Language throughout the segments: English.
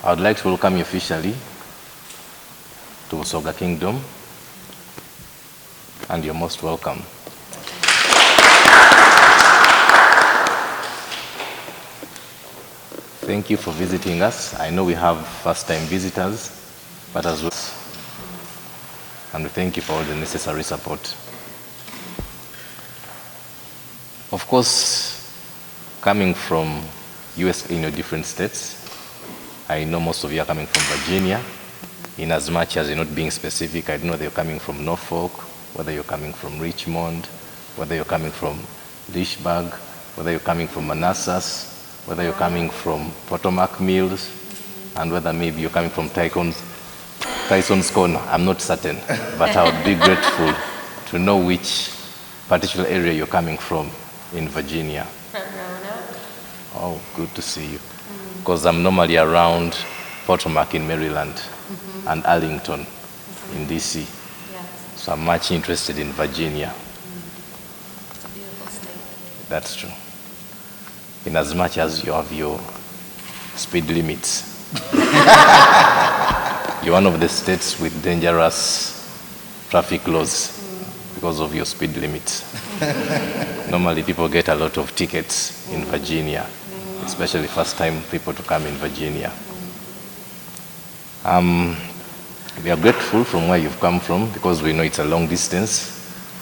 I would like to welcome you officially to Busoga Kingdom, and you're most welcome. Thank you for visiting us. I know we have first-time visitors, but as well, and we thank you for all the necessary support. Of course, coming from US, different states, I know most of you are coming from Virginia. In as much as you're not being specific, I don't know whether you're coming from Norfolk, whether you're coming from Richmond, whether you're coming from Leesburg, whether you're coming from Manassas, whether you're coming from Potomac Mills, and whether maybe you're coming from Tyson's Corner. I'm not certain, but I would be grateful to know which particular area you're coming from in Virginia. Oh, good to see you. Because I'm normally around Potomac in Maryland and Arlington in DC. Yes. So I'm much interested in Virginia. It's a beautiful state. That's true. In as much as you have your speed limits. You're one of the states with dangerous traffic laws because of your speed limits. Normally people get a lot of tickets in Virginia, especially first time people to come in Virginia. We are grateful from where you've come from because we know it's a long distance,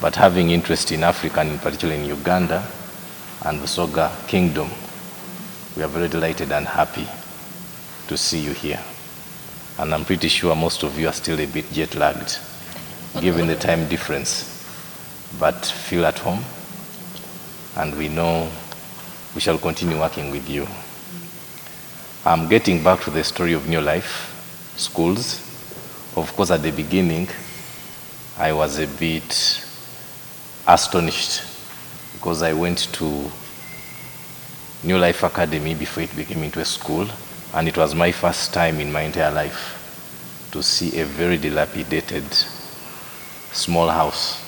but having interest in Africa, and in particular in Uganda and Busoga Kingdom, we are very delighted and happy to see you here. And I'm pretty sure most of you are still a bit jet lagged, given the time difference, but feel at home, and we know we shall continue working with you. I'm getting back to the story of New Life Schools. Of course, at the beginning, I was a bit astonished because I went to New Life Academy before it became into a school, and it was my first time in my entire life to see a very dilapidated small house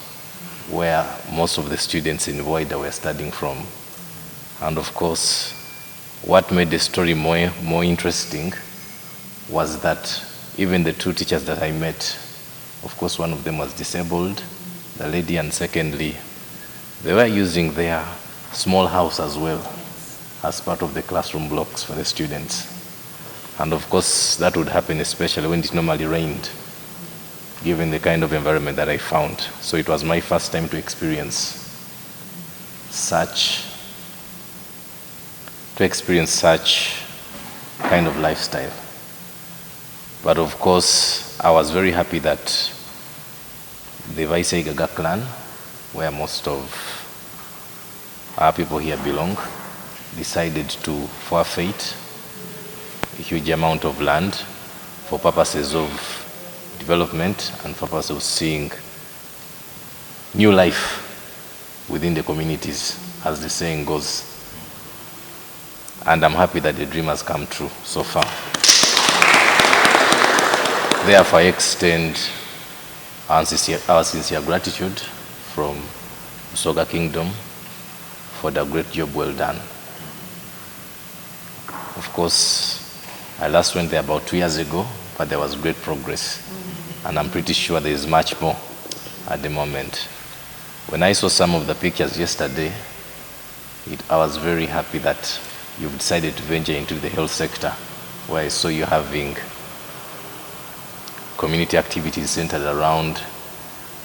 where most of the students in Voida were studying from. And of course, what made the story more interesting was that even the two teachers that I met, of course one of them was disabled, the lady, and secondly, they were using their small house as well as part of the classroom blocks for the students. And of course that would happen especially when it normally rained, given the kind of environment that I found. So it was my first time to experience such kind of lifestyle. But of course, I was very happy that the Vaiseigaga clan, where most of our people here belong, decided to forfeit a huge amount of land for purposes of development and for purposes of seeing new life within the communities, as the saying goes. And I'm happy that the dream has come true so far. Therefore, I extend our sincere gratitude from Busoga Kingdom for the great job well done. Of course, I last went there about 2 years ago, but there was great progress. And I'm pretty sure there is much more at the moment. When I saw some of the pictures yesterday, I was very happy that you've decided to venture into the health sector, where I saw you having community activities centered around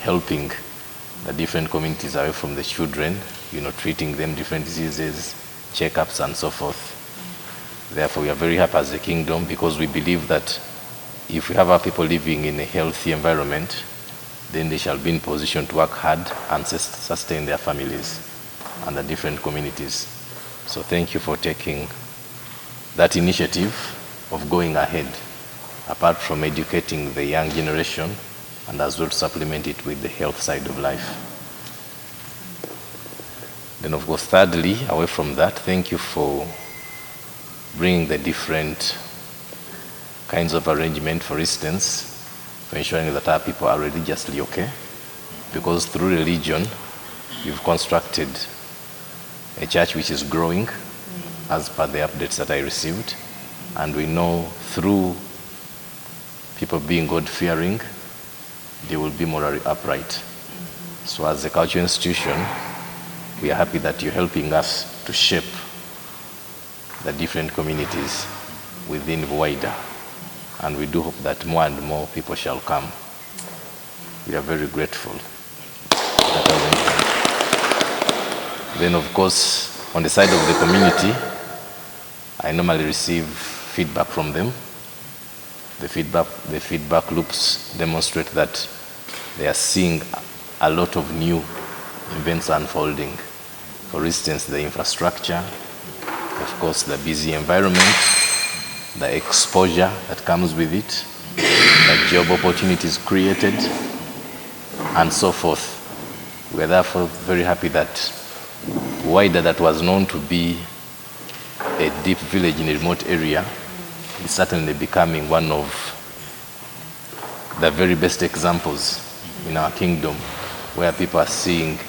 helping the different communities away from the children, treating them different diseases, checkups, and so forth. Therefore, we are very happy as a kingdom because we believe that if we have our people living in a healthy environment, then they shall be in position to work hard and sustain their families and the different communities. So thank you for taking that initiative of going ahead, apart from educating the young generation, and as well to supplement it with the health side of life. Then of course, thirdly, away from that, thank you for bringing the different kinds of arrangement, for instance, for ensuring that our people are religiously okay, because through religion, you've constructed a church which is growing as per the updates that I received. And we know through people being God-fearing, they will be morally upright. So as a cultural institution, we are happy that you're helping us to shape the different communities within wider. And we do hope that more and more people shall come. We are very grateful. Then of course, on the side of the community, I normally receive feedback from them. The feedback loops demonstrate that they are seeing a lot of new events unfolding. For instance, the infrastructure, of course, the busy environment, the exposure that comes with it, the job opportunities created, and so forth. We are therefore very happy that wider, that was known to be a deep village in a remote area, is certainly becoming one of the very best examples in our kingdom, where people are seeing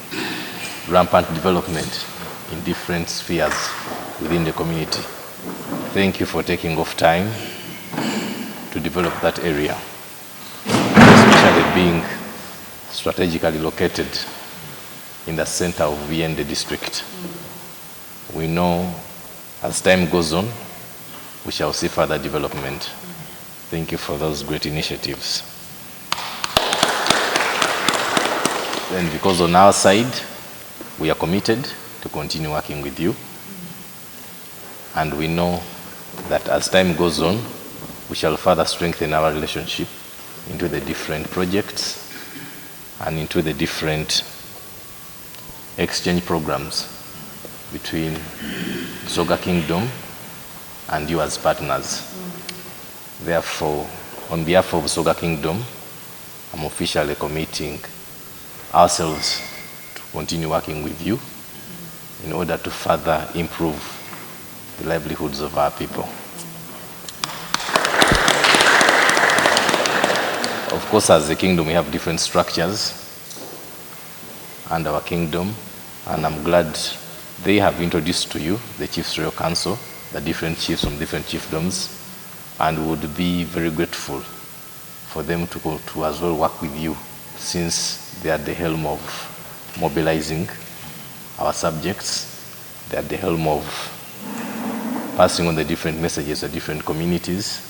rampant development in different spheres within the community. Thank you for taking off time to develop that area, especially being strategically located in the center of Viende district. We know as time goes on, we shall see further development. Thank you for those great initiatives. And because on our side, we are committed to continue working with you. And we know that as time goes on, we shall further strengthen our relationship into the different projects and into the different exchange programs between Busoga Kingdom and you as partners. Therefore, on behalf of Busoga Kingdom, I'm officially committing ourselves to continue working with you in order to further improve the livelihoods of our people. Of course, as a kingdom, we have different structures and our kingdom, and I'm glad they have introduced to you the Chiefs Royal Council, the different chiefs from different chiefdoms, and would be very grateful for them to go to as well work with you, since they are at the helm of mobilizing our subjects. They are at the helm of passing on the different messages to different communities,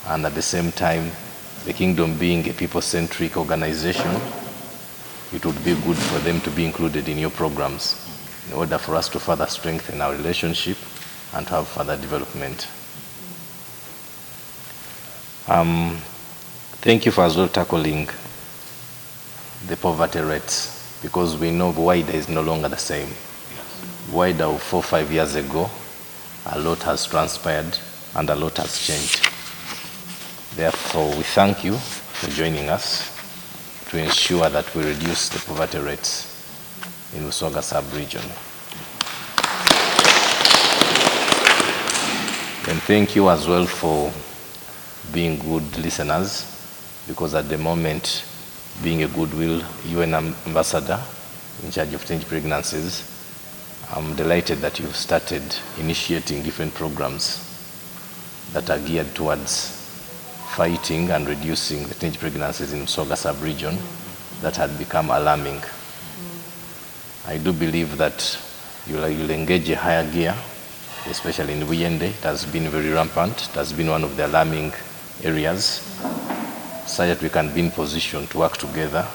and at the same time, the kingdom being a people-centric organization, it would be good for them to be included in your programs in order for us to further strengthen our relationship and to have further development. Thank you for as well tackling the poverty rates, because we know wider is no longer the same. Wider of 4 or 5 years ago, a lot has transpired and a lot has changed. Therefore, we thank you for joining us to ensure that we reduce the poverty rates in Busoga sub-region. And thank you as well for being good listeners, because at the moment, being a goodwill UN ambassador in charge of teenage pregnancies, I'm delighted that you've started initiating different programs that are geared towards fighting and reducing the teenage pregnancies in Busoga sub-region that had become alarming. I do believe that you'll engage a higher gear, especially in Viende. It has been very rampant. It has been one of the alarming areas, so that we can be in position to work together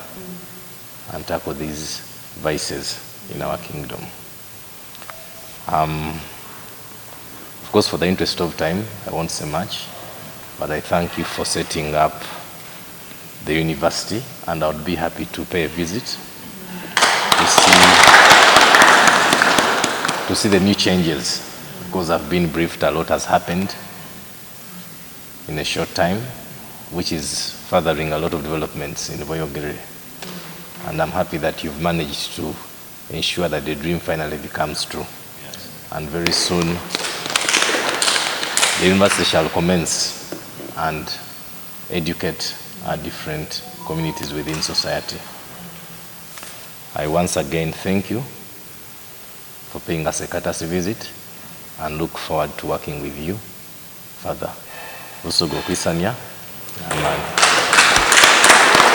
and tackle these vices in our kingdom. Of course, for the interest of time, I won't say much, but I thank you for setting up the university, and I would be happy to pay a visit to see the new changes, because I've been briefed, a lot has happened in a short time, which is furthering a lot of developments in Boyogere. And I'm happy that you've managed to ensure that the dream finally becomes true. Yes. And very soon, the university shall commence and educate our different communities within society. I once again thank you for paying us a courtesy visit and look forward to working with you Father Busoga okwisanya amaanyi.